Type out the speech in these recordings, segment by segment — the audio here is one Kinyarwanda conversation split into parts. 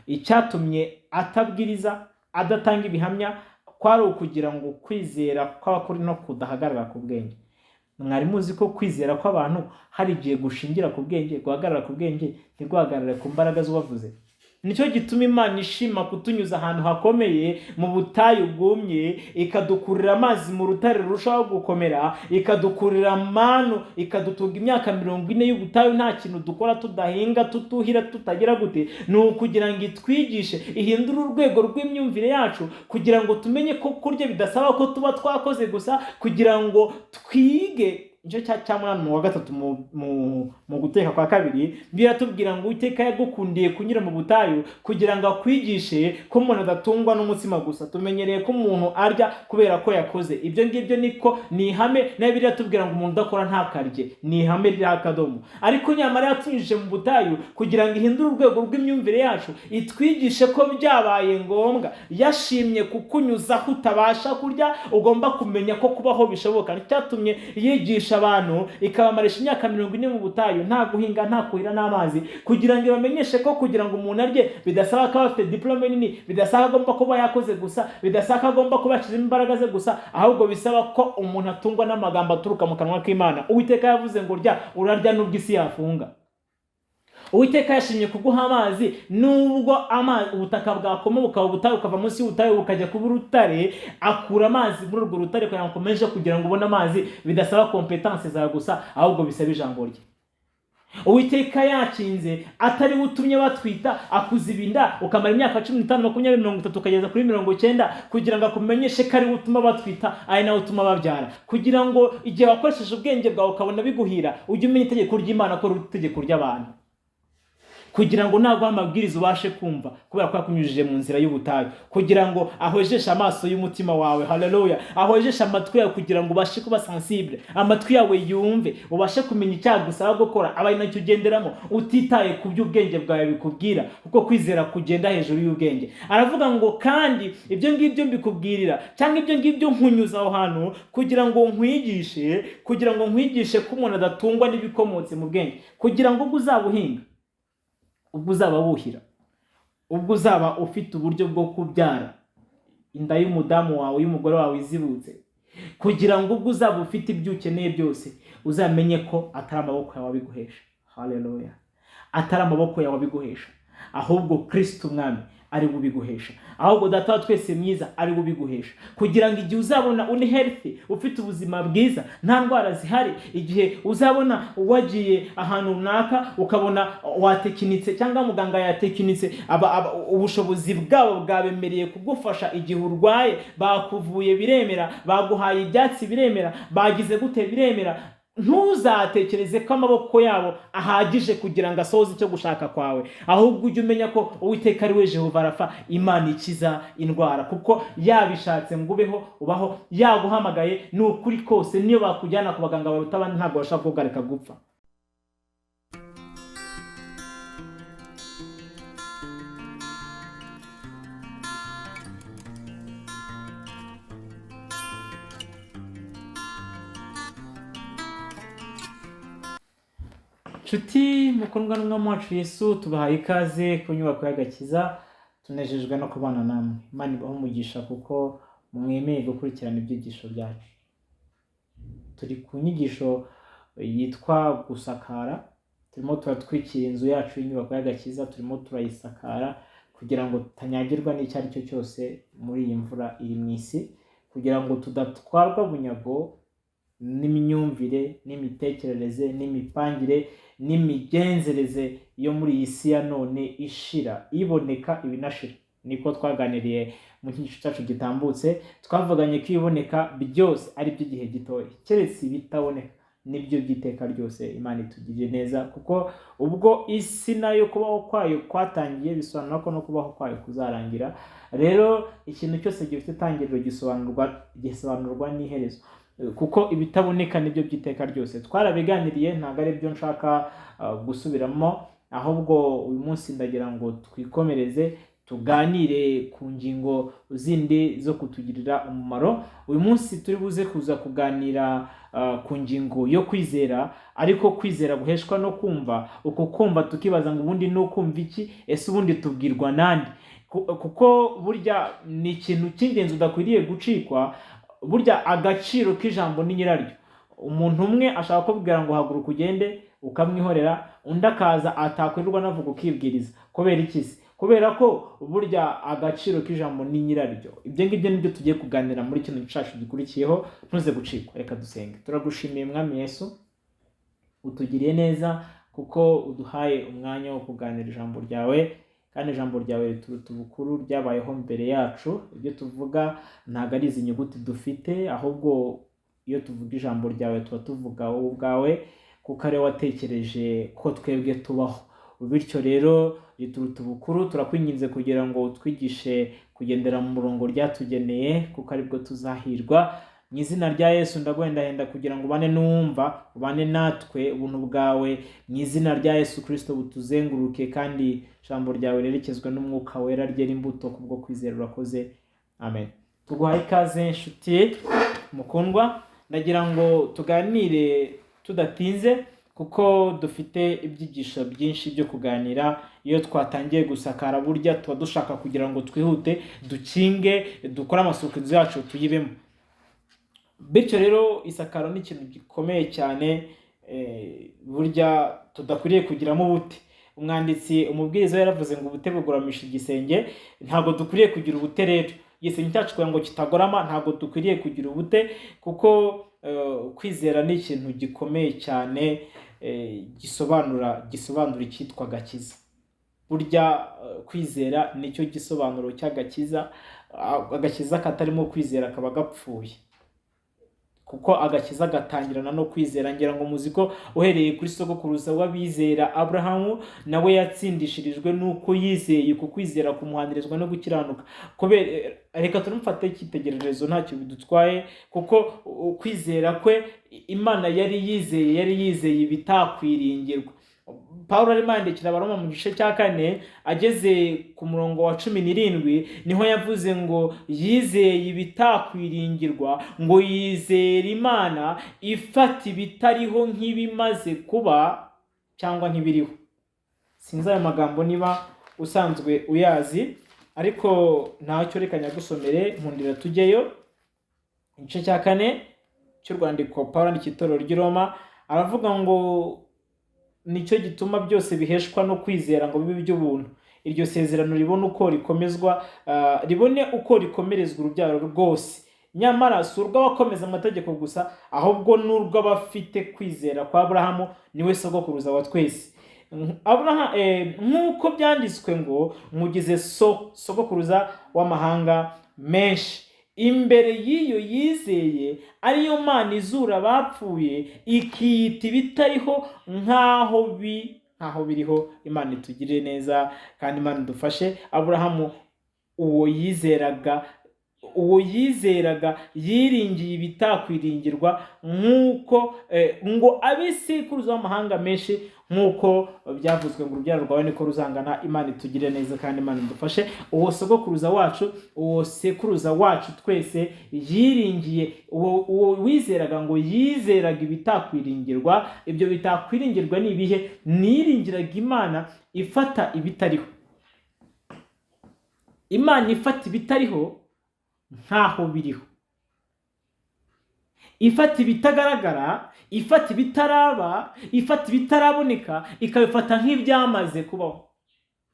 icyatumye atabwiriza adatanga ibihamya kwari ukugira ngo kwizera kw'abakuri no kudahagarara ku bwenge. Mwari muzi ko kwizera kw'abantu hari igihe gushingira ku bwenge, guhagarara ku bwenge ntiguhagarare ku mbaraga z'uwavuze. Nicyo gituma Imana ishima kutunyuza ahantu hakomeye mu butayu bwumye, ikadukurira amazi mu rutare rurushaho gukomera, ikadukurira manu, ikadutunga imyaka 40 y'ubutayu nta kintu dukora, tudahinga, tutuhira, tutagira gute. Ni ukugira ngo itwigishe, ihindure urwego rw'imyumvire yacu, kugira ngo tumenye ko kurya bidasaba ko tuba twakoze gusa, kugira ngo twige. Nicyo cya munani mu wa gatatu mu guteka kwa kabiri biratubwira ngo Uwiteka yagukundiye kunyura mu butayu kugira ngo akwigishe ko umuntu adatungwa n'umutsima gusa. Tumenyereye ko umuntu arya kubera ko yakoze. Ibyo ngibyo niko ni ihame, nayo biratubwira ngo umuntu udakora ntakarye, ni ihame rya kadomo. Ariko nyamara yatunyujije mu butayu kugira ngo ihindure urwego rw'imyumvire yacu, itwigishe ko byabaye ngombwa, yashimye kukunyuza aho utabasha kurya, ugomba kumenya ko kubaho bishoboka. Nicyatumye yigisha abantu, ikabamarisha imyaka 40 mu butayu, nta guhinga, nta kuhira n'amazi, kugira ngo bamenyeshe ko kugira ngo umuntu arye bidasaba ko afite diplome nini, bidasaba agomba kuba yakoze gusa, bidasaba agomba kuba yashyize imbaraga ze gusa, ahubwo bisaba ko umuntu atungwa n'amagambo aturuka mu kanwa k'Imana. Uwiteka yavuze ngo urarya nubwo isi yafunga. Uwiteka yashimye kuguha amazi nubwo ubutaka bwakoma bukaba ubutayu, ukava munsi y'ubutayu ukajya kuba urutare. Akura amazi muri urwo rutare kugira ngo akomeje kugira ngo ubone amazi, bidasaba competence zawe gusa, ahubwo bisaba ijambo rye. Uwiteka yakinze atari utumye batwita, akuzibinda ukamara imyaka 15, 20, 30 ukageza kuri 90, kugira ngo akumenyeshe ko ari utuma batwita, ari nawe utuma babyara, kugira ngo igihe wakoresheje ubwenge bwawe ukabona biguhira, ujye umenya itegeko ry'Imana ko ari itegeko ry'abantu, kugira ngo naguha amabwiriza ubashe kumva, kubera ko yakunyujije mu nzira y'ubutayu, kugira ngo ahojeshe amaso y'umutima wawe. Haleluya! Ahojeshe amatwi yawe kugira ngo ubashe kuba sensible, amatwi yawe yumve, ubashe kumenya icyagusaba gukora, abaye nacyo ugenderamo, utitaye ku by'ubwenge bwawe bikubwira, kuko kwizera kugenda hejuru y'ubwenge. Aravuga ngo kandi ibyo ngibyo mbikubwirira, cyangwa ibyo ngibyo nkunyuza aho hantu kugira ngo nkwigishe ko umuntu adatungwa n'ibikomotse mu bwenge, kugira ngo ubwo uzabuhinga, ubwo uzaba buhira, ubwo uzaba ufite uburyo bwo kubyara, inda y'umudamu wawe, y'umugore wawe izibutse, kugira ngo ubwo uzaba ufite ibyo ukeneye byose, uzamenye ko atari amaboko yawe abiguhesha. Haleluya! Atari amaboko yawe abiguhesha, ahubwo Kristo Umwami ari bubiguhesha, ahubwo Data wa twese mwiza ari bubiguhesha, kugira ngo igihe uzabona uni healthy, ufite ubuzima bwiza, nta ndwara zihari, igihe uzabona wagiye ahantu runaka ukabona watekinitse cyangwa muganga yatekinitse, ubushobozi bwabo bwabemereye kugufasha igihe urwaye, bakuvuye biremera, baguhaye ibyatsi biremera, bagize gute biremera, ntuzatekereze ko amaboko yabo ahagije kugira ngo asohoze icyo gushaka kwawe, ahubwo ujye umenya ko Uwiteka ari we Jehova Rafa, Imana ikiza indwara, kuko yabishatse ngo ubaho, yaguhamagaye ni ukuri kose. Niyo bakujyana ku baganga baruta abandi, ntabwo bashaka kugareka gupfa. Nshuti mukundwa n'umwami wacu Yesu, tubahaye ikaze ku nyubako y'agakiza. Tunejejwe no kubana namwe. Imana ibahe umugisha kuko mwemeye gukurikirana ibyigisho byacu. Turi ku nyigisho yitwa gusakara. Turimo turatwikira inzu yacu y'inyubako y'agakiza, turimo turayisakara kugira ngo tutanyagirwa n'icyo ari cyo cyose muri iyi mvura iri mu isi, kugira ngo tudatwarwa bunyago n'imyumvire, n'imitekerereze, n'imipangire, n'imigenzereze yo muri iyi si ya none ishira, iboneka ibinashira. Niko twaganiriye mu cyiciro cyacu gitambutse, twavuganye ko iboneka byose ari by'igihe gitoya, keretse ibitaboneka nibyo by'iteka ryose. Imana itugirire neza, kuko ubwo isi nayo kubaho kwayo kwatangiye, bisobanura ko no kubaho kwayo kuzarangira. Rero ikintu cyose gifite itangiriro gisobanurwa n'iherezo, kuko ibitaboneka nibyo by'iteka ryose. Twarabiganiriye, ntabwo ari byo nshaka gusubiramo, ahubwo uyu munsi ndagira ngo twikomereze tuganire ku ngingo zindi zo kutugirira umumaro. Uyu munsi turi buze kuza kuganira ku ngingo yo kwizera, ariko kwizera guheshwa no kumva. Uko kumva tukibaza ngo ubundi no kumva iki, ese ubundi tubwirwa nande? Kuko burya ni ikintu cy'ingenzi udakwiriye gucikwa. Burya agaciro k'ijambo ni nyiraryo. Umuntu umwe ashaka kubwira ngo haguruka ugende ukamwihorera, undi akaza atakwirirwa navuga ukibwiriza. Kubera iki se? Kubera ko burya agaciro k'ijambo ni nyiraryo. Ibyo ngibyo nibyo tugiye kuganira muri kino gicacu gikurikiyeho, ntuze gucikwa. Reka dusenge. Turagushimiye Mwami Yesu, utugiriye neza kuko uduhaye umwanya wo kuganira ijambo ryawe, kandi ijambo ryawe rituruta ubukuru ryabayeho mbere yacu. Ibyo tuvuga ntabwo ari izi nyuguti dufite, ahubwo iyo tuvuga ijambo ryawe tuba tuvuga wowe ubwawe, kuko ari watekereje ko twebwe tubaho. Bityo rero rituruta ubukuru, turakwinginze kugira ngo utwigishe kugendera mu murongo ryatugeneye, kuko aribwo tuzahirwa. Mu izina rya Yesu ndaguhendahenda kugira ngo ubane n'uwumva, ubane natwe, ubuntu bwawe mu izina rya Yesu Kristo butuzenguruke, kandi ijambo ryawe rerekezwe n'umwuka wera ryera imbuto kubwo kwizera. Urakoze, amen. Tuguhaye ikaze nshuti mukundwa, ndagira ngo tuganire tudatinze kuko dufite ibyigisho byinshi byo kuganira. Iyo twatangiye gusakara burya tuba dushaka kugira ngo twihute, dukinge, dukore amasuku yacu tuyibemo. Bityo rero isakaro ni ikintu gikomeye cyane, burya tudakwiriye kugiramo ubute. Umwanditsi umubwiriza yaravuze ngo ubute bugoramisha igisenge. Ntabwo dukwiriye kugira ubute rero. Igisenge cyacu kugira ngo kitagorama ntabwo dukwiriye kugira ubute, kuko kwizera ni ikintu gikomeye cyane, gisobanura icyitwa agakiza. Burya kwizera nicyo gisobanuro cy'agakiza. Agakiza katarimo kwizera kaba gapfuye, kuko agakiza gatangirana no kwizera. Ngira ngo muzi ko uhereye kuri sogokuruza w'abizera Abrahamu, nawe yatsindishirijwe nuko yizeye, ku kwizera kumuhanirizwa no gukiranuka. Reka turumfate icyitegererezo, ntacyo bidutwaye, kuko kwizera kwe Imana yari yizeye ibitakwiringirwa. Pawulo arimo yandikira Abaroma mu gice cya 4 ageze ku murongo wa 17 niho yavuze ngo yizeye ibitakwiringirwa, ngo yizera Imana ifata ibitariho nk'ibimaze kuba cyangwa nk'ibiriho. Sinzi ayo magambo niba usanzwe uyazi, ariko ntacyo reka nyagusomere, nkundira tujyeyo. Igice cya 4 cy'urwandiko Pawulo yandikiye itorero ry'i Roma, aravuga ngo nicyo gituma byose biheshwa no kwizera ngo bibe iby'ubuntu. Iryo sezerano ribone uko rikomerezwa urubyaro rwose. Nyamara si urw'abakomeza amategeko gusa, ahubwo n'urw'abafite kwizera kwa Abrahamu, niwe sogokuruza wa twese. Nk'uko byanditswe ngo mugize sogokuruza w'amahanga menshi. Imbere y'iyo yizeye ariyo Mana izura abapfuye, ikiyita ibitariho nk'aho biriho. Imana itugirire neza kandi Imana idufashe. Abrahamu uwo yizeraga yiringiye ibitakwiringirwa, nk'uko ngo abisekuruza w'amahanga menshi, nk'uko byavuzwe ngo urubyaro rwawe niko ruzangana. Imana itugirire neza kandi Imana idufashe. Uwo sogokuruza wacu, uwo sekuruza wacu twese yiringiye, uwo wizeraga ngo yizeraga ibitakwiringirwa. Ibyo bitakwiringirwa ni ibihe? Niringiraga Imana ifata ibitariho. Imana ifata ibitariho nkaho biriho, ifata ibitagaragara, ifata ibitaraba, ifata ibitaraboneka, ikabifata nk'ibyamaze kubaho.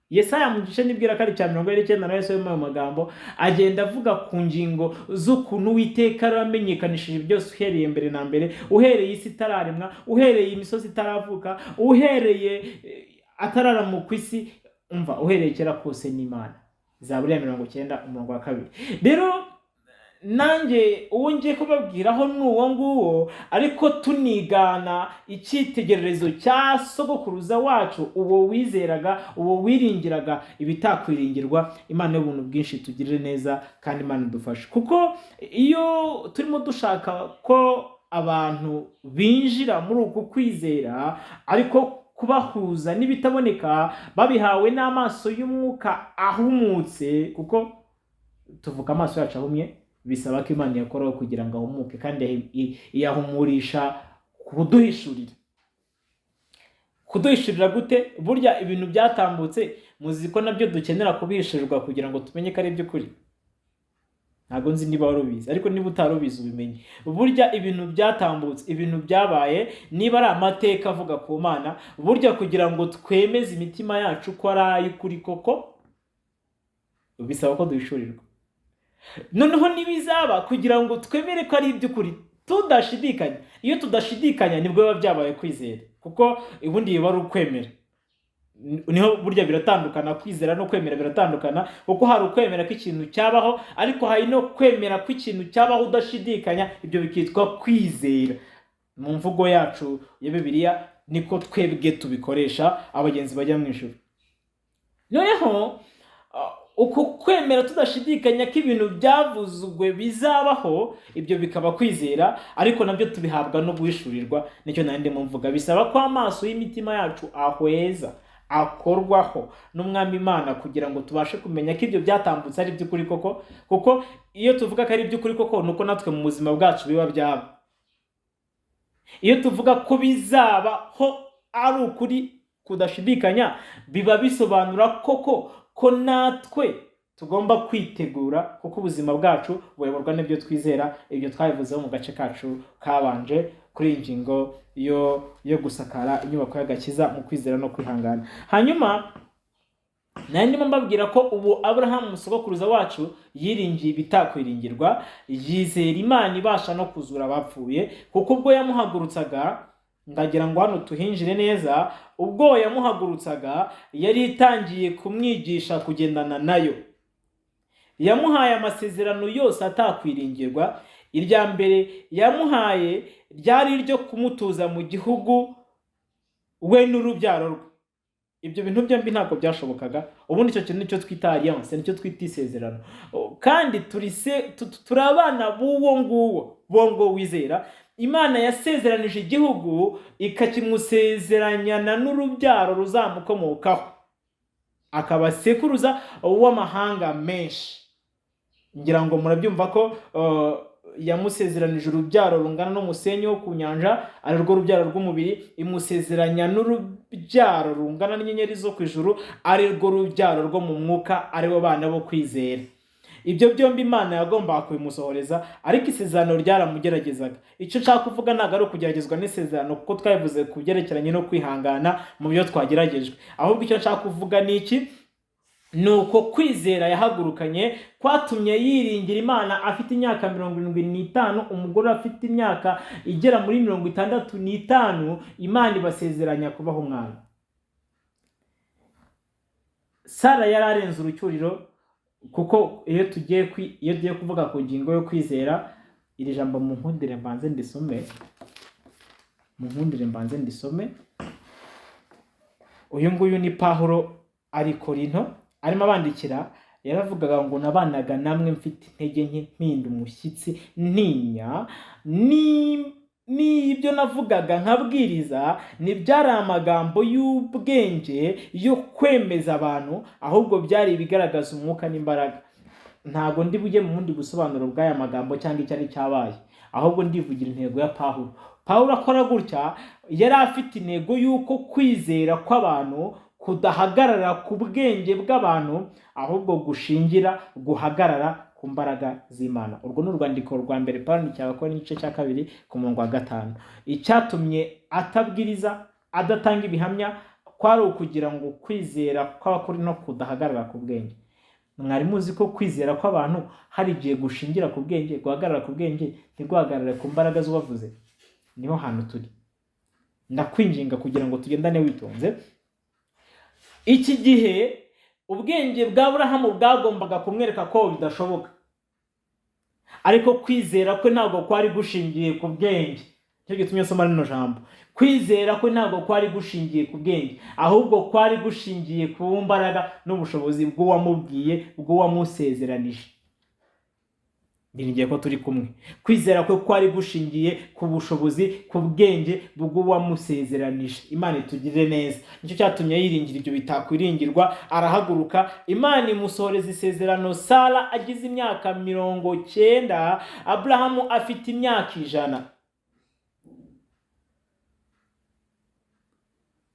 Yesaya mu gice nibwira ko ari cya 49 na Yesu mu magambo agenda avuga ku ngingo z'ukuntu Uwiteka yaramenyekanishije byose, uhereye mbere na mbere, uhereye isi itararemwa, uhereye imisozi itaravuka, uhereye atararamuka ku isi, uhereye kera kose n'Imana. Zaburi ya 90 umurongo wa 2. Rero nanjye uwo ngiye kubabwiraho n'uwo nguwo, ariko tunigana icyitegererezo cya sogokuruza wacu, uwo wizeraga, uwo wiringiraga ibitakwiringirwa. Imana y'ubuntu bwinshi tugirire neza kandi Imana idufashe, kuko iyo turimo dushaka ko abantu binjira muri uku kwizera, ariko kubahuza n'ibitaboneka babihawe n'amaso y'umwuka ahumutse, kuko tuvuga amaso yacu ahumye bisaba ko Imana yakoraho kugira ngo ahumuke, kandi iyahumurisha kuduhishurira gute? Burya ibintu byatambutse muzi ko nabyo dukenera kubihishurirwa kugira ngo tumenye ko ari iby'ukuri. Ntabwo nzi niba wari ubizi, ariko niba utari ubizi ubimenye. Burya ibintu byatambutse, ibintu byabaye, niba ari amateka avuga ku Mana, burya kugira ngo twemeze imitima yacu ko ari ay'ukuri koko bisaba ko duhishurirwa. Noneho nibizaba kugira ngo twemere ko ari iby'ukuri tudashidikanya. Iyo tudashidikanya nibwo biba byabaye kwizera, kuko ubundi biba ari ukwemera. Niho burya biratandukana, kwizera no kwemera biratandukana, kuko hari ukwemera ko ikintu cyabaho, ariko hari no kwemera ko ikintu cyabaho udashidikanya, ibyo bikitwa kwizera. Mu mvugo yacu ya Bibiliya niko twebwe tubikoresha abagenzi bajya mu ijuru. Noneho uko kwemera tudashidikanya ko ibintu byavuzwe bizabaho, ibyo bikaba kwizera, ariko nabyo tubihabwa no guhishurirwa. Nicyo nandi mu mvuga, bisaba ko amaso y'imitima yacu ahweza, akorwaho n'Umwami Imana kugira ngo tubashe kumenya ko ibyo byatambutse ari by'ukuri koko. Kuko iyo tuvuga ko ari by'ukuri koko, nuko natwe mu buzima bwacu biba byaba. Iyo tuvuga ko bizabaho ari ukuri kudashidikanya, biba bisobanura koko ko natwe tugomba kwitegura, kuko ubuzima bwacu buyoborwa n'ibyo twizera. Ibyo twabivuzeho mu gace kacu kabanje kuri ingingo yo gusakara inyubako y'agakiza mu kwizera no kwihangana. Hanyuma ndimo mbabwira ko ubu Abrahamu sogokuruza wacu yiringiye ibitakwiringirwa, yizera Imana ibasha no kuzura abapfuye, kuko ubwo yamuhagurutsaga, ndagira ngo hano tuhinjire neza, ubwo yamuhagurutsaga yari itangiye kumwigisha kugendana nayo. Yamuhaye amasezerano yose atakwiringirwa. Irya mbere yamuhaye ryari iryo kumutuza mu gihugu we n'urubyaro rwe. Ibyo bintu byombi ntabwo byashobokaga. Ubundi icyo kintu nicyo twita alliance, nicyo twita isezerano. Kandi turi abana b'uwo nguwo wizera. Imana yasezeranije igihugu ikakimusezeranyana n'urubyaro ruzamukomokaho, akaba sekuruza w'amahanga menshi. Ngira ngo murabyumva ko yamusezeranije urubyaro rungana n'umusenyi wo ku nyanja, ari rwo rubyaro rw'umubiri. Imusezeranya n'urubyaro rungana n'inyenyeri zo ku ijuru, ari rwo rubyaro rwo mu mwuka, ari bo bana bo kwizera. Ibyo byombi Imana yagombaga kubimusohoreza, ariko isezerano ryaramugeragezaga. Icyo nshaka kuvuga ntabwo ari ukugeragezwa n'isezerano, kuko twabivuze ku byerekeranye no kwihangana mu byo twageragejwe. Ahubwo icyo nshaka kuvuga ni iki? Ni uko kwizera yahagurukanye kwatumye yiringira Imana afite imyaka 75, umugore afite imyaka igera muri 65. Imana ibasezeranya kubaho umwana. Sara yari arenze urucyuriro, kuko iyo tugiye kuvuga ku ngingo yo kwizera, iri jambo mu nkundire mbanze ndisome. Uyu nguyu ni Pawulo ari Korinto, arimo abandikira. Yaravugaga ngo nabanaga namwe mfite intege nke, mpinda umushyitsi, ntinya. Ibyo navugaga nkabwiriza ntibyari amagambo y'ubwenge yo kwemeza abantu, ahubwo byari ibigaragaza umwuka n'imbaraga. Ntabwo ndi bujye mu wundi busobanuro bw'aya magambo cyangwa icyo ari cyabaye, ahubwo ndivugira intego ya Pawulo. Pawulo akora gutya, yari afite intego y'uko kwizera kw'abantu kudahagarara ku bwenge bw'abantu, ahubwo gushingira, guhagarara ku mbaraga z'Imana. Urwo ni urwandiko rwa mbere Pawulo yandikira n'igice cya 2 ku murongo wa 5. Icyatumye atabwiriza, adatanga ibihamya, kwari ukugira ngo kwizera kw'abakuri no kudahagarara ku bwenge. Mwari muzi ko kwizera kw'abantu hari igihe gushingira ku bwenge, guhagarara ku bwenge, ntiguhagarare ku mbaraga z'uwavuze. Niho hantu turi. Ndakwinginga kugira ngo tugendane witonze. Iki gihe ubwenge bwa Abrahamu bwagombaga kumwereka ko bidashoboka, ariko kwizera kwe ntabwo kwari gushingiye ku bwenge. Cyo gitumye soma rino jambo. Kwizera kwe ntabwo kwari gushingiye ku bwenge, ahubwo kwari gushingiye ku mbaraga n'ubushobozi bw'uwamubwiye, bw'uwamusezeranije. biringiye ko turi kumwe. Kwizera kwe kwari gushingiye ku bushobozi, ku bwenge bw'uwamusezeranije. Imana itugirire neza. Nicyo cyatumye yiringira ibyo bitakwiringirwa, arahaguruka, Imana imusohoreza isezerano. Sara agize imyaka 90, Aburahamu afite imyaka 100.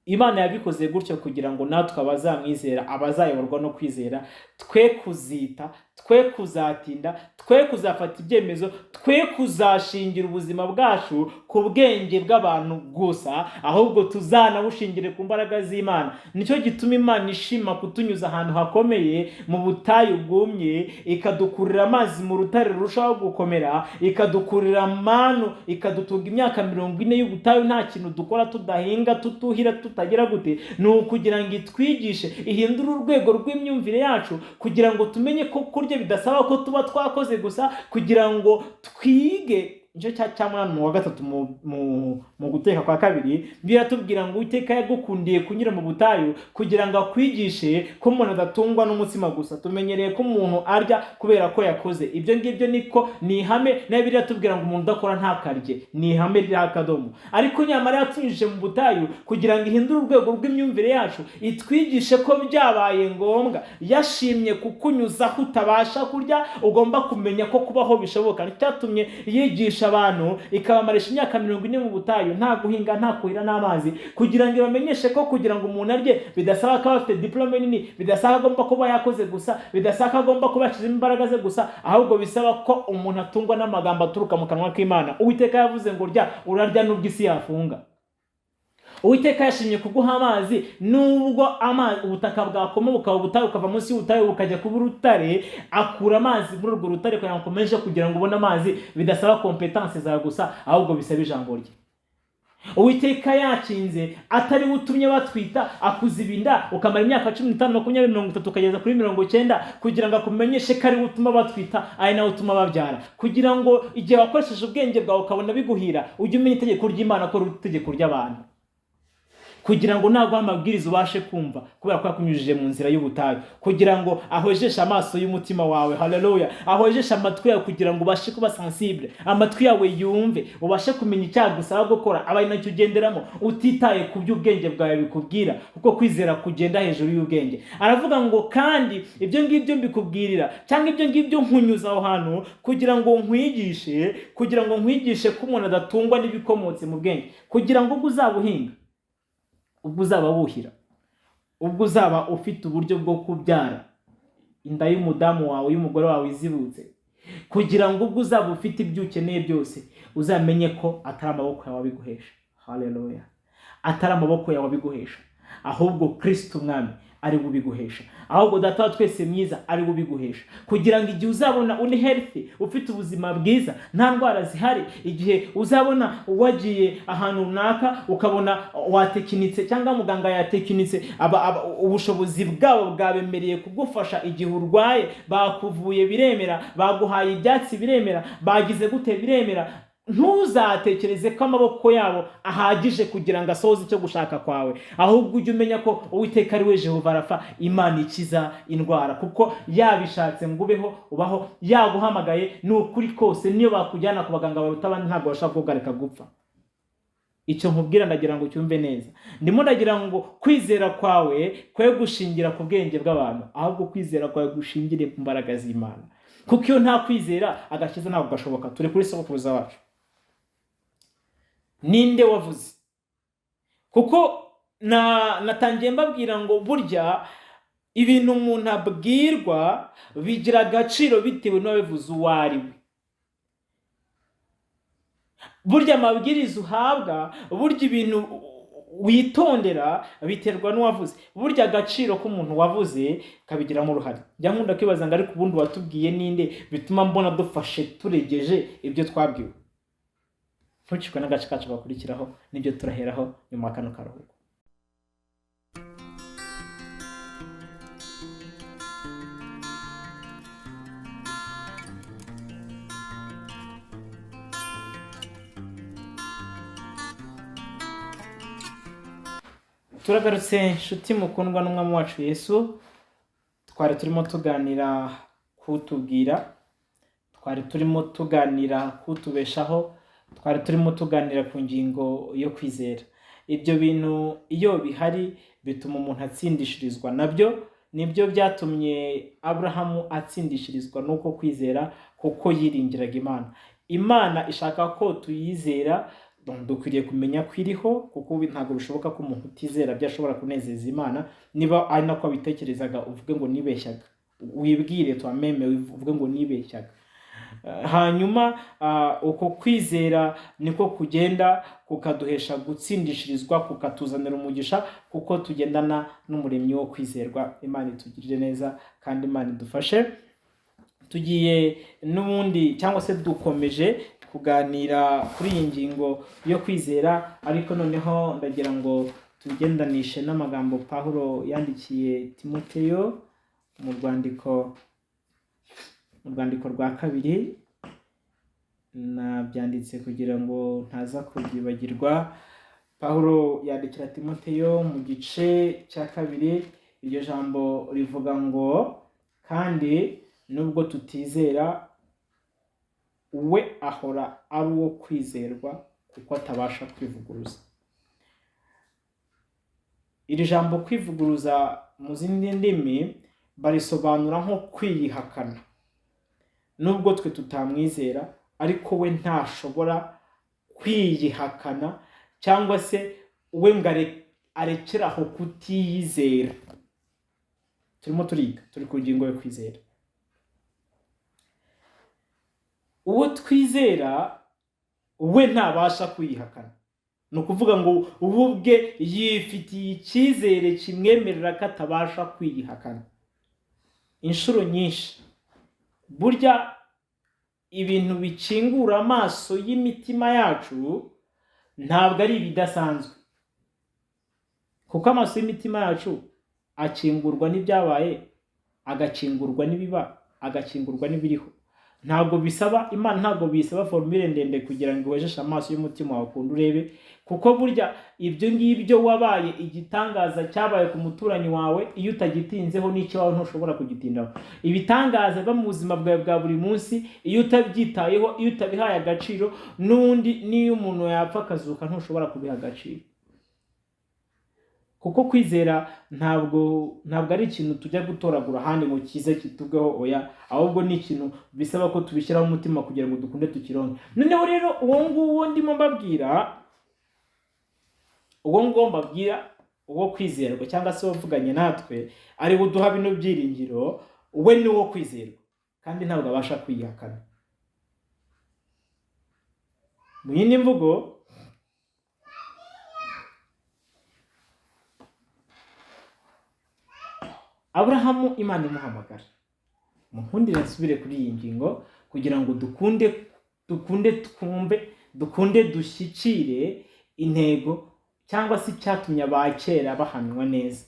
Imana yabikoze gutyo kugira ngo natwe abazamwizera, abazayoborwa no kwizera, twe kuzita, twe kuzatinda, twe kuzafata ibyemezo, twe kuzashingira ubuzima bwacu ku bwenge bw'abantu gusa, ahubwo tuzanabushingire ku mbaraga z'Imana. Nicyo gituma Imana ishima kutunyuza ahantu hakomeye, mu butayu bwumye, ikadukurira amazi mu rutare rurushaho gukomera, ikadukurira manu, ikadutunga imyaka 40 y'ubutayu nta kintu dukora, tudahinga, tutuhira, tutagira gute. Ni ukugira ngo itwigishe, ihindure urwego rw'imyumvire yacu, kugira ngo tumenye ko kurya bidasaba ko tuba twakoze gusa, kugira ngo twige. Nicyo cyangwa mu wa 3 mu guteka kwa 2 biratubwira ngo Uwiteka yagukundiye kunyura mu butayu kugira ngo akwigishe ko umuntu adatungwa n'umutsima gusa. Tumenyereye ko umuntu arya kubera ko yakoze. Ibyo ngibyo niko ni ihame, nayo biratubwira ngo umuntu udakora ntakarye. Ni ihame ry'akadomo. Ariko nyamara yatunyujije mu butayu kugira ngo ihindure urwego rw'imyumvire yacu, itwigishe ko byabaye ngombwa. Yashimye kukunyuza aho utabasha kurya, ugomba kumenya ko kubaho bishoboka. Cyatumye yigisha abantu, ikabamarisha imyaka 40 mu butayu, nta guhinga, nta kuhira n'amazi, kugira ngo bamenyeshe ko kugira ngo umuntu arye bidasaba ko afite diplome nini, bidasaba agomba kuba yakoze gusa, bidasaba agomba kuba yashize imbaraga ze gusa, ahubwo bisaba ko umuntu atungwa n'amagambo aturuka mu kanwa k'Imana. Uwiteka yavuze ngo urarya nubwo isi yafunga. Uwiteka yashimye kuguha amazi nubwo ubutaka bwakoma bukaba ubutayu, ukava munsi y'ubutayu ukajya kuba urutare. Akura amazi muri urwo rutare kugira ngo akomeje kugira ngo ubone amazi, bidasaba competence zawe gusa, ahubwo bisaba ijambo rye. Uwiteka yakinze atari utumye batwita, akuzibinda ukamara imyaka 15, 20, 30 ukageza kuri 90, kugira ngo akumenyeshe ko ari utuma batwita, ari nawe utuma babyara, kugira ngo igihe wakoresheje ubwenge bwawe ukabona biguhira, ujye umenya itegeko ry'Imana ko ari itegeko ry'abantu, kugira ngo naguha amabwiriza ubashe kumva, kubera ko yakunyujije mu nzira y'ubutayu, kugira ngo ahojeshe amaso y'umutima wawe. Haleluya. Ahojeshe amatwi yawe kugira ngo ubashe kuba sensible, amatwi yawe yumve, ubashe kumenya icyagusaba gukora, abaye nacyo ugenderamo, utitaye ku by'ubwenge bwawe bikubwira, kuko kwizera kugenda hejuru y'ubwenge. Aravuga ngo kandi ibyo ngibyo mbikubwirira, cyangwa ibyo ngibyo nkunyuza aho hantu, kugira ngo nkwigishe ko umuntu adatungwa n'ibikomotse mu bwenge, kugira ngo ubwo uzabuhinga, ubwo uzaba wuhira, ubwo uzaba ufite uburyo bwo kubyara, inda y'umudamu wawe, y'umugore wawe izibutse, kugira ngo ubwo uzaba ufite ibyo ukeneye byose, uzamenye ko atari amaboko yawe abiguhesha. Haleluya. Atari amaboko yawe abiguhesha, ahubwo Kristo Umwami ari bubiguhesha, ahubwo Data wa twese mwiza ari bubiguhesha, kugira ngo igihe uzabona uni healthy, ufite ubuzima bwiza, nta ndwara zihari, igihe uzabona wagiye ahantu runaka ukabona watekinitse, cyangwa muganga yatekinitse, ubushobozi bwabo bwabemereye kugufasha igihe urwaye, bakuvuye biremera, baguhaye ibyatsi biremera, bagize gute biremera, ntuzatekereze ko amaboko yabo ahagije kugira ngo asohoze icyo gushaka kwawe, ahubwo ujye umenya ko Uwiteka ari we Jehova Rafa, Imana ikiza indwara, kuko yabishatse ngo ubaho, yaguhamagaye ni ukuri kose. Niyo bakujyana ku baganga baruta abandi, ntabwo bashaka kugareka gupfa. Icyo nkubwira ndagira ngo cyumve neza, ndimo ndagira ngo kwizera kwawe kwe gushingira ku bwenge bw'abantu, ahubwo kwizera kwawe gushingire ku mbaraga z'Imana, kuko iyo nta kwizera agakiza ntabwo gashoboka. Turi kuri sokuruza wacu. Ninde wavuze? Kuko natangiye mbabwira ngo burya ibintu umuntu abwirwa bigira agaciro bitewe n'uwabivuze uwo ari we. Burya amabwiriza uhabwa, burya ibintu witondera biterwa n'uwavuze. Burya agaciro k'umuntu wavuze kabigiramo uruhare. Njya nkunda kwibaza ngo ariko ubundi watubwiye ninde, bituma mbona dufashe turegeje ibyo twabwiwe. Ntukikwe n'agace kacu gakurikiraho, nibyo turaheraho nyuma kano karuhuko. Turagarutse inshuti mukundwa n'umwami wacu Yesu. Twari turimo tuganira kutubwira, twari turimo tuganira kutubeshaho, twari turimo tuganira ku ngingo yo kwizera. Ibyo bintu iyo bihari bituma umuntu atsindishirizwa nabyo. Nibyo byatumye Aburahamu atsindishirizwa nuko kwizera, kuko yiringiraga Imana. Imana ishaka ko tuyizera, dukwiriye kumenya ko iriho, kuko ntabwo bishoboka ko umuntu utizera byashobora kunezeza Imana. Niba ari nako abitekerezaga uvuge ngo nibeshyaga, wibwire twameme uvuge ngo nibeshyaga. Hanyuma uko kwizera niko kugenda kukaduhesha gutsindishirizwa, kukatuzanira umugisha, kuko tugendana n'umuremyi wo kwizerwa. Imana itugirire neza kandi Imana idufashe. Tugiye n'ubundi cyangwa se dukomeje kuganira kuri iyi ngingo yo kwizera, ariko noneho ndagira ngo tugendanishe n'amagambo Pawulo yandikiye Timoteyo mu rwandiko rwa kabiri. Nabyanditse kugira ngo ntaza kubyibagirwa. Pawulo yandikira Timoteyo mu gice cya 2. Iryo jambo rivuga ngo, kandi nubwo tutizera, we ahora ari uwo kwizerwa kuko atabasha kwivuguruza. Iri jambo kwivuguruza mu zindi ndimi barisobanura nko kwiyihakana. Nubwo twe tutamwizera, ariko we ntashobora kwiyihakana cyangwa se we ngo arekeraho kutiyizera. Turimo turi ku ngingo yo kwizera. Uwo twizera we ntabasha kwiyihakana. Ni ukuvuga ngo ubu ubwe yifitiye icyizere kimwemerera ko atabasha kwiyihakana. Inshuro nyinshi burya ibintu bikingura amaso y'imitima yacu ntabwo ari ibidasanzwe, kuko amaso y'imitima yacu akingurwa n'ibyabaye, agakingurwa n'ibiba, agakingurwa n'ibiriho. Ntabwo bisaba Imana, ntabwo bisaba formule ndende kugira ngo iwejeshe amaso y'umutima wawe kundi urebe, kuko burya ibyo ngibyo wabaye igitangaza cyabaye ku muturanyi wawe, iyo utagitinzeho n'icyo wawe ntushobora kugitindaho. Ibitangaza biba mu buzima bwawe bwa buri munsi, iyo utabyitayeho, iyo utabihaye agaciro, n'undi niyo umuntu yapfa akazuka ntushobora kubiha agaciro. Kuko kwizera ntabwo ari ikintu tujya gutoragura ahandi ngo kize kitubweho, oya, ahubwo ni ikintu bisaba ko tubishyiraho umutima kugira ngo dukunde tukironke. Noneho rero uwo nguwo ndimo mbabwira, uwo kwizerwa cyangwa se wavuganye natwe, ari buduha bino byiringiro, we ni uwo kwizerwa kandi ntabwo abasha kwiyihakana. Mu yindi mvugo, Aburahamu Imana imuhamagara. Munkundire nsubire kuri iyi ngingo kugira ngo dukunde dushyikire intego cyangwa se icyatumye abakera bahanwa neza.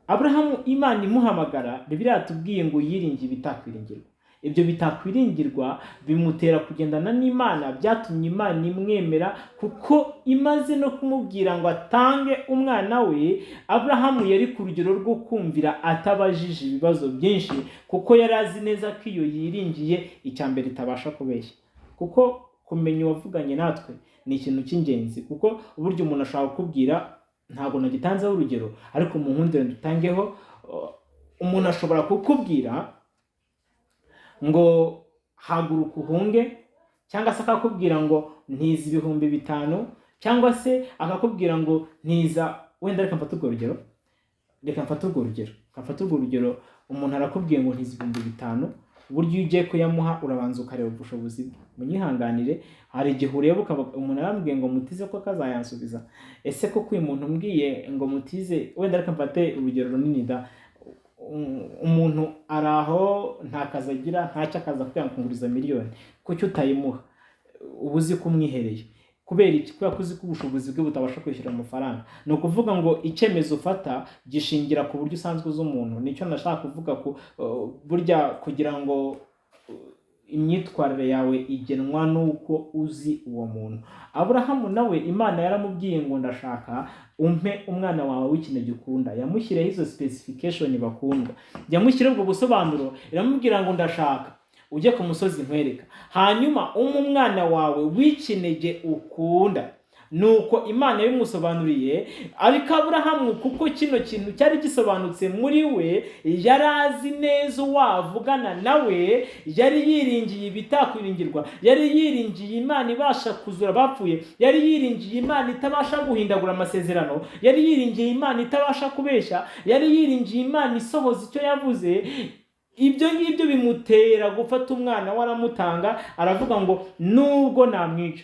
Aburahamu Imana imuhamagara, Bibiliya yatubwiye ngo yiringiye ibitakwiringirwa. Ibyo bitakwiringirwa bimutera kugendana n'Imana, byatumye Imana imwemera, kuko imaze no kumubwira ngo atange umwana we. Aburahamu yari ku rugero rwo kumvira atabajije ibibazo byinshi, kuko yari azi neza ko iyo yiringiye icyambere itabasha kubeshya. Kuko kumenya uwavuganye natwe ni ikintu cy'ingenzi, kuko uburyo umuntu ashobora kukubwira, ntabwo nagitanzeho urugero, ariko mu nkundire dutangeho. Umuntu ashobora kukubwira ngo haguruka uhunge, cyangwa se akakubwira ngo ntiza 5,000, cyangwa se akakubwira ngo ntiza, wenda reka mfate urwo rugero. Umuntu arakubwiye ngo ntiza 5,000, uburyo iyo ugiye kuyamuha urabanza ukareba ubushobozi bwe. Munyihanganire, hari igihe ureba umuntu arambwiye ngo mutize ko akazayansubiza. Ese koko uyu muntu umbwiye ngo mutize, wenda reka mfate urugero runini da, umuntu araho nta kazi agira, ntacyo akaza kwiyanguriza miliyoni, kuki utayimuha? Ubuzi kumwihereye kubera iki? Kubera ko uzi ko ubushobozi bwe butabasha kwishyura amafaranga. Ni ukuvuga ngo icyemezo ufata gishingira ku buryo usanzwe uzi umuntu. Nicyo nashaka kuvuga ko burya kugira ngo imyitwarire yawe igenwa nuko uzi uwo muntu. Aburahamu nawe Imana yaramubwiye ngo ndashaka umpe umwana wawe w'ikinege ukunda. Yamushyireho izo specification bakunda, yamushyira ubwo busobanuro, iramubwira ngo ndashaka ujye ku musozi nkwereka, hanyuma umwana wawe w'ikinege ukunda. Nuko Imana yabimusobanuriye, ariko Aburahamu kuko kino kintu cyari gisobanutse muri we, yari azi neza wavugana nawe, yari yiringiye ibitakwiringirwa, yari yiringiye Imana ibasha kuzura abapfuye, yari yiringiye Imana itabasha guhindagura amasezerano, yari yiringiye Imana itabasha kubeshya, yari yiringiye Imana isohoza icyo yavuze. Ibyo ngibyo bimutera gufata umwana we aramutanga, aravuga ngo nubwo namwica.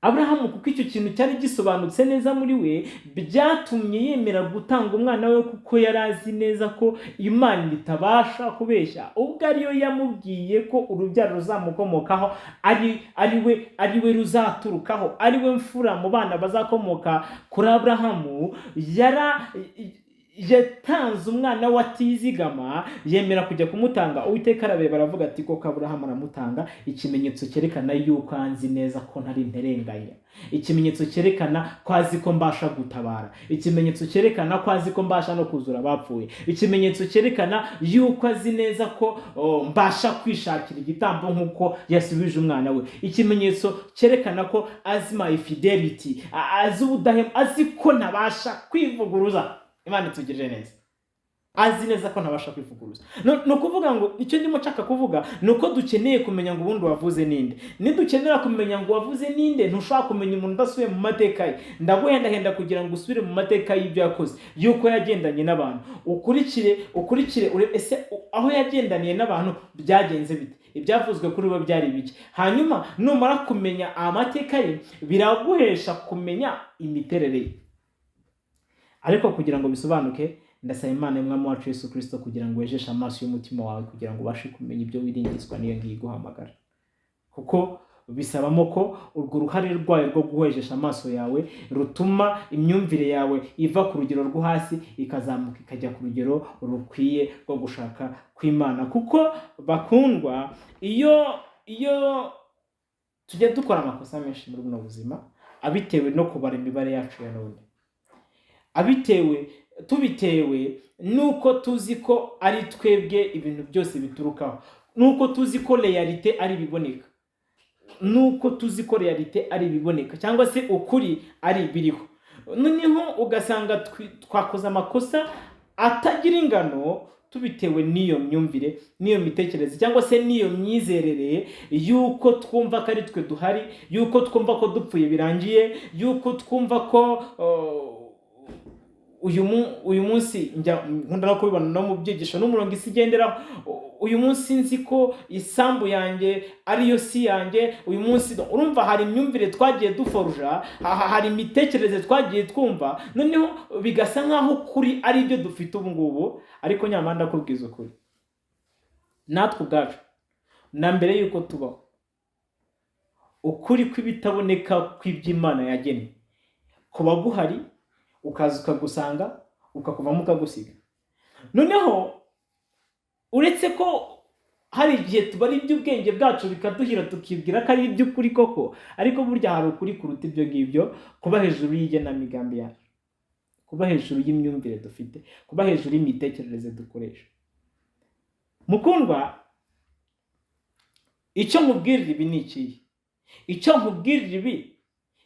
Aburahamu kuko icyo kintu cyari gisobanutse neza muri we, byatumye yemera gutanga umwana we, kuko yari azi neza ko Imana itabasha kubeshya. Ubwo ariyo yamubwiye ko urubyaro ruzamukomokaho ari we ruzaturukaho, ari we mfura mu bana bazakomoka kuri Aburahamu, yatanze umwana we atizigama, yemera kujya kumutanga. Uwiteka arabeba aravuga ati koko Aburahamu aramutanga, ikimenyetso cyerekana yuko anzi neza ko ntari nterenganya, ikimenyetso cyerekana ko azi ko mbasha gutabara, ikimenyetso cyerekana ko azi ko mbasha no kuzura abapfuye, ikimenyetso cyerekana yuko azi neza ko mbasha kwishakira igitambo nk'uko yasubije umwana we, ikimenyetso cyerekana ko azi my fidelity, azi ubudahema, azi ko ntabasha kwivuguruza. Imana itugirire neza, azi neza ko ntabasha kwivuguruza. No kuvuga ngo icyo ndimo nshaka kuvuga nuko dukeneye kumenya ngo ubundi wavuze ninde. Nidukenera kumenya ngo wavuze ninde, ntushaka kumenya umuntu udasubiye mu mateka ye. Ndaguhendahenda kugira ngo usubire mu mateka y'ibyo yakoze, yuko yagendanye n'abantu, ukurikire ese aho yagendaniye n'abantu byagenze bite, ibyavuzwe kuri we byari biki. Hanyuma numara kumenya amateka ye, biraguhesha kumenya imiterere ye. Ariko kugira ngo bisobanuke, ndasaba Imana y'Umwami wacu Yesu Kristo kugira ngo wejeshe amaso y'umutima wawe, kugira ngo ubashe kumenya ibyo wiringizwa n'iyo ngiye guhamagara. Kuko bisabamo ko urwo ruhare rwayo rwo guhejesha amaso yawe rutuma imyumvire yawe iva ku rugero rwo hasi ikazamuka ikajya ku rugero rukwiye rwo gushaka kw'Imana. Kuko bakundwa, iyo tujya dukora amakosa menshi muri buno buzima, abitewe no kubara imibare yacu ya none, tubitewe nuko tuzi ko ari twebwe ibintu byose biturukaho, nuko tuzi ko realite ari ibiboneka, cyangwa se ukuri ari ibiriho. Noneho ugasanga twakoze amakosa atagira ingano, tubitewe n'iyo myumvire, n'iyo mitekerereze, cyangwa se n'iyo myizerere yuko twumva ko ari twe duhari, yuko twumva ko dupfuye birangiye, yuko twumva ko uyu munsi nkunda no kubibona no mu byigisho n'umurongo isi igenderaho, uyu munsi nzi ko isambu yanjye ariyo si yanjye. Uyu munsi urumva hari imyumvire twagiye duforuja, hari imitekerereze twagiye twumva, noneho bigasa nk'aho kuri ari ibyo dufite ubu ngubu. Ariko nyamara ndakubwiza ukuri, natwe ubwacu na mbere yuko tubaho, ukuri kw'ibitaboneka kw'iby'Imana yagennye kuba guhari, ukaza ukagusanga, ukakuvamo ukagusiga. Noneho uretse ko hari igihe tubara iby'ubwenge bwacu bikaduhira tukibwira ko ari iby'ukuri koko, ariko burya hari ukuri kuruta ibyo ngibyo, kuba hejuru y'igenamigambi yacu, kuba hejuru y'imyumvire dufite, kuba hejuru y'imitekerereze dukoresha. Mukundwa, icyo nkubwirira ibi ni ikihe? Icyo nkubwirira ibi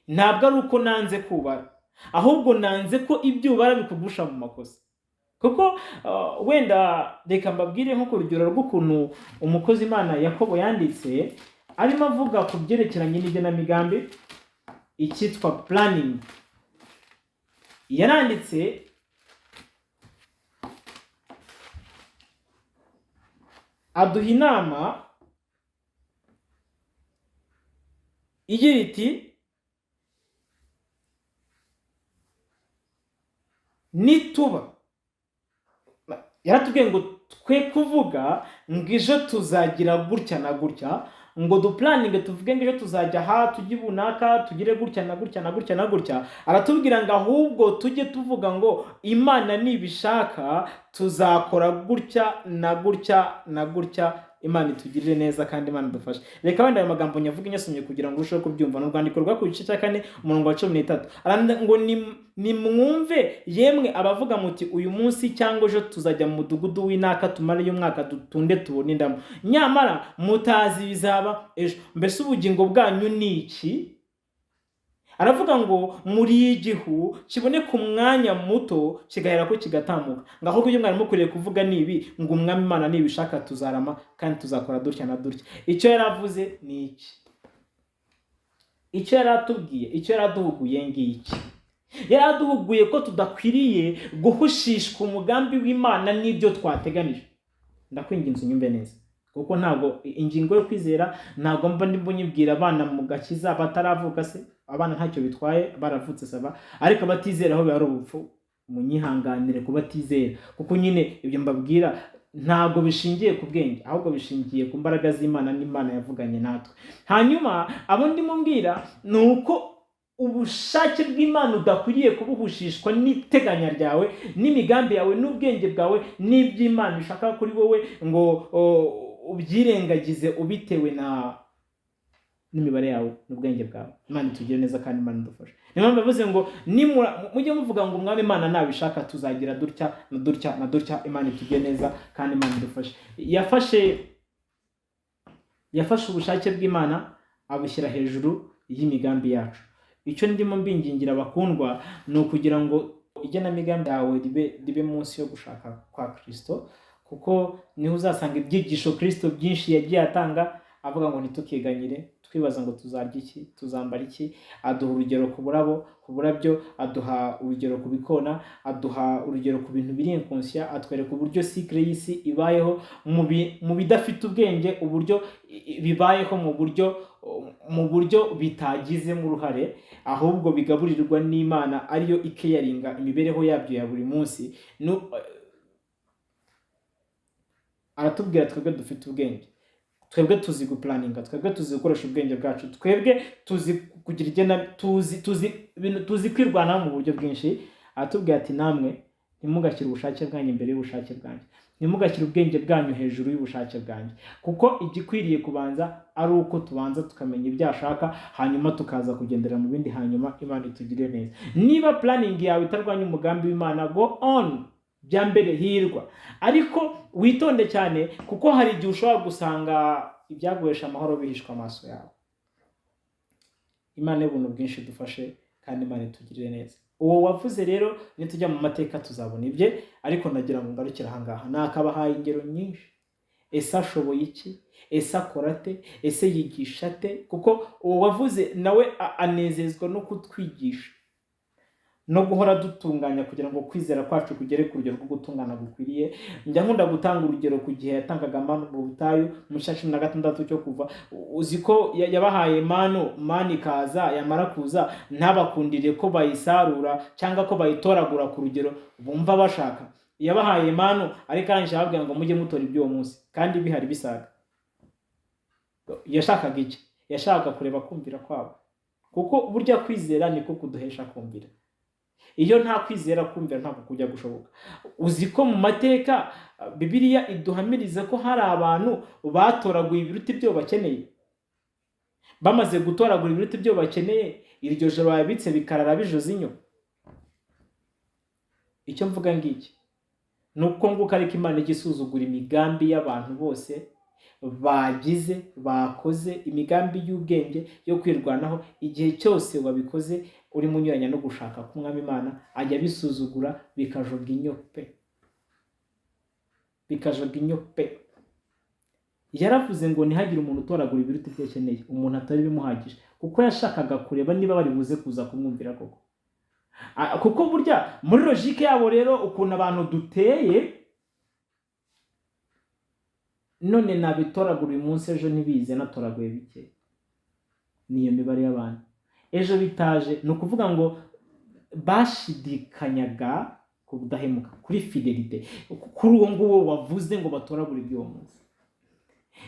ntabwo ari uko nanze kubara, ahubwo nanze ko ibyo ubara bikugusha mu makosa. Kuko wenda reka mbabwire nko ku rugero rw'ukuntu umukozi Imana Yakobo yanditse, arimo avuga ku byerekeranye n'igenamigambi, icyitwa planning. Yaranditse aduha inama igira iti nituba, yaratubwiye ngo twe kuvuga ngo ejo tuzagira gutya na gutya, ngo duplaninge tuvuge ngo ejo tuzajya aha, tujye bunaka, tugire gutya na gutya na gutya. Aratubwira ngo ahubwo tujye tuvuga ngo Imana nibishaka tuzakora gutya na gutya na gutya. Imana itugirire neza kandi Imana idufashe. Reka wenda ayo magambo nyavuga nyasomye kugira ngo urusheho kubyumva. Ni urwandiko rwa ku gice cya 4 umurongo wa 13. Aranda ngo nimwumve yemwe abavuga muti uyu munsi cyangwa ejo tuzajya mu mudugudu w'inaka tumare y'umwaka dutunde tubone indamo, nyamara mutazi bizaba ejo. Mbese ubugingo bwanyu ni iki? Aravuga ngo muri igihu kiboneka umwanya muto kigahera ko kigatambuka. Ngaho kubyo mwari mukwiriye kuvuga nibi ngo umwami Imana nibishaka tuzarama kandi tuzakora dutya na dutya. Icyo yaravuze ni iki? Icyo yaratubwiye, icyo yaraduhuguye ngiki. Yaraduhuguye ko tudakwiriye guhushishwa umugambi w'Imana n'ibyo twateganije. Ndakwinginze unyumve neza, kuko ntabwo ingingo yo kwizera ntabwo mba ndimo nyibwira abana mu gakiza bataravuka se. Abana ntacyo bitwaye baravutse saba, ariko batizera aho bari ubupfu munyihanganire ku batizera, kuko nyine ibyo mbabwira ntabwo bishingiye ku bwenge, ahubwo bishingiye ku mbaraga z'Imana n'Imana yavuganye natwe. Hanyuma abo ndimo mbwira ni uko ubushake bw'Imana udakwiriye kubuhushishwa n'iteganya ryawe n'imigambi yawe n'ubwenge bwawe n'iby'Imana ishaka kuri wowe ngo ubyirengagize ubitewe n'imibare yawe n'ubwenge bwawe. Imana itugire neza kandi Imana idufashe. Niyo mpamvu yavuze ngo mujye muvuga ngo umwami Imana nabishaka tuzagira dutya na dutya na dutya. Imana itugire neza kandi Imana idufashe. Yafashe ubushake bw'Imana abushyira hejuru y'imigambi yacu. Icyo ndimo mbingingira abakundwa ni ukugira ngo igenamigambi yawe ribe munsi yo gushaka kwa Kristo, kuko niho uzasanga ibyigisho Kristo byinshi yagiye atanga avuga ngo ntitukiganyire twibaza ngo tuzarya iki, tuzambara iki. Aduha urugero ku burabyo, aduha urugero ku bikona, aduha urugero ku bintu biri inconscient, atwereka uburyo cycle y'isi ibayeho mu bidafite ubwenge, uburyo bibayeho mu buryo bitagizemo uruhare, ahubwo bigaburirwa n'Imana ariyo ikeyaringa imibereho yabyo ya buri munsi. Aratubwira twebwe dufite ubwenge, twebwe tuzi guplaninga, twebwe tuzi gukoresha ubwenge bwacu, twebwe tuzi kugira tuzi kwirwanaho mu buryo bwinshi. Aratubwira ati namwe ntimugakire ubushake bwanyu imbere y'ubushake bwanyu, ntimugakire ubwenge bwanyu hejuru y'ubushake bwanyu, kuko igikwiriye kubanza ari uko tubanza tukamenya ibyo ashaka, hanyuma tukaza kugendera mu bindi, hanyuma Imana itugirire neza. Niba planning yawe itarwanya umugambi w'Imana, go on, bya mbere hirwa, ariko witonde cyane, kuko hari igihe ushobora gusanga ibyaguhesha amahoro bihishwa amaso yawe. Imana y'ubuntu bwinshi dufashe kandi Imana itugirire neza. Uwo wavuze rero nitujya mu mateka tuzabona ibye, ariko nagira ngo ngarukire aha ngaha. Nakabahaye ingero nyinshi. Ese ashoboye iki? Ese akora ate? Ese yigisha ate? Kuko uwo wavuze nawe anezezwa no kutwigisha no guhora dutunganya kugira ngo kwizera kwacu kugere ku rugero rwo gutungana gukwiriye. Njya nkunda gutanga urugero ku gihe yatangaga manu mu butayu mu 16 cyo kuva. Uzi ko yabahaye manu ikaza, yamara kuza ntabakundire ko bayisarura cyangwa ko bayitoragura ku rugero bumva bashaka. Yabahaye manu ariko arangije ababwira ngo mujye mutora iby'uwo munsi kandi bihari bisaga. Yashakaga iki? Yashakaga kureba kumvira kwabo, kuko burya kwizera niko kuduhesha kumvira. Iyo nta kwizera kumvira ntabwo kujya gushoboka. Uzi ko mu mateka Bibiliya iduhamiriza ko hari abantu batoraguye ibiruta ibyo bakeneye. Bamaze gutoragura ibiruta ibyo bakeneye, iryo joro babitse bikarara bijoze inyo. Icyo mvuga ngiki nuko nguko ariko Imana igisuzugura imigambi y'abantu bose bakoze imigambi y'ubwenge yo kwirwanaho. Igihe cyose wabikoze uri munyuranya no gushaka k'umwami Imana, ajya bisuzugura bikajoga inyo pe. Yaravuze ngo ntihagire umuntu utoragura ibiruta ibyo akeneye, umuntu atari bimuhagije, kuko yashakaga kureba niba bari buze kuza kumwumvira koko. Kuko burya muri logique yabo rero ukuntu abantu duteye, none nabitoragura uyu munsi ejo ntibize natoraguye bike. Niyo mibare y'abantu. Ejo bitaje ni ukuvuga ngo bashidikanyaga ku budahemuka, kuri fidelite, kuri uwo nguwo wavuze ngo batoragura iby'uwo munsi.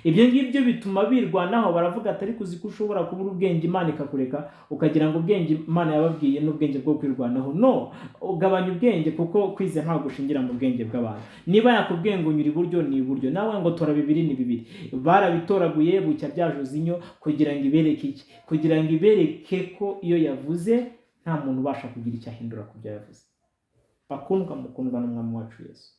ibyo ngibyo bituma birwanaho, baravuga atari kuzi ko ushobora kubura ubwenge Imana ikakureka ukagira ngo ubwenge Imana yababwiye n'ubwenge bwo kwirwanaho. No, ugabanya ubwenge, kuko kwizera ntabwo gushingira mu bwenge bw'abantu. Niba yakubwiye ngo nyura iburyo ni iburyo, nawe ngo tora bibiri ni bibiri. Barabitoraguye bucya byajuze inyo kugira ngo ibereke iki? Kugira ngo ibereke ko iyo yavuze nta muntu ubasha kugira icyo ahindura ku byo yavuze. Bakundwa mukundwa n'Umwami wacu Yesu,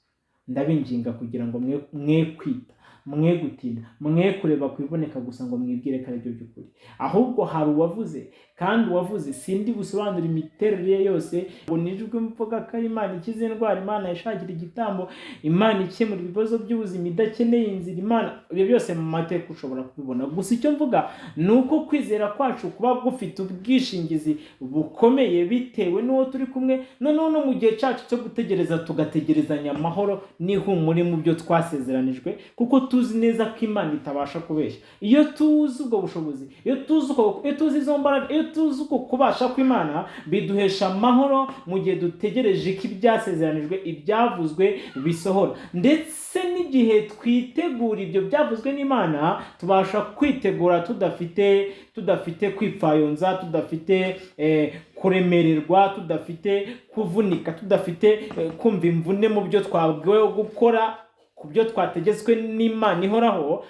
ndabinginga kugira ngo mwe kwita, mwe gutinda, mwe kureba kuboneka gusa ngo mwibwire ko ari byo by'ukuri. Ahubwo hari uwavuze, kandi uwavuze sindi busobanura imiterere ye yose, ngo nijwe mvuga ko Imana ikiza indwara, Imana yashakira igitambo, Imana ikemura ibibazo by'ubuzima idakeneye inzira, Imana. Ibyo byose mu mateka ushobora kubibona. Gusa icyo mvuga ni uko kwizera kwacu kuba gufite ubwishingizi bukomeye bitewe n'uwo turi kumwe, noneho no mu gihe cyacu cyo gutegereza tugategerezanya amahoro n'ihumure mu byo twasezeranijwe, kuko tuzi neza ko Imana itabasha kubeshya. Iyo tuzi ubwo bushobozi, iyo tuzi izo mbaraga, iyo tuzi uko kubasha kw'Imana, biduhesha amahoro mu gihe dutegereje ko ibyasezeranijwe, ibyavuzwe bisohora. Ndetse n'igihe twitegura ibyo byavuzwe n'Imana, tubasha kwitegura tudafite kwipfayonza, tudafite kuremererwa, tudafite kuvunika, tudafite kumva imvune mu byo twabwiwe gukora, ku byo twategetswe n'Imana ihoraho.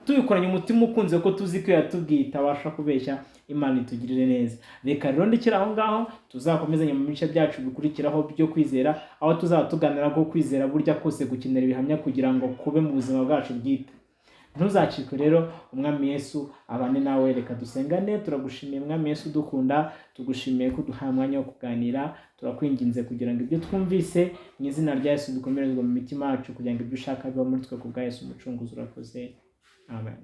tubikoranye umutima ukunze ko tuzi ko yatubwiye itabasha kubeshya. Imana itugirire neza. Reka rero ndikira aho ngaho, tuzakomezanya mu bice byacu bikurikiraho byo kwizera, aho tuzaba tuganira ko kwizera burya kose gukenera ibihamya kugira ngo kube mu buzima bwacu bwite. Ntuzacikwe rero, Umwami Yesu abane nawe. Reka dusengane. Turagushimiye Mwami Yesu dukunda, tugushimiye ko duhaye umwanya wo kuganira. Turakwinginze kugira ngo ibyo twumvise mu izina rya Yesu dukomerezwe mu mitima yacu, kugira ngo ibyo ushaka biba muri twe ku bwa Yesu umucunguzi. Urakoze. Amen.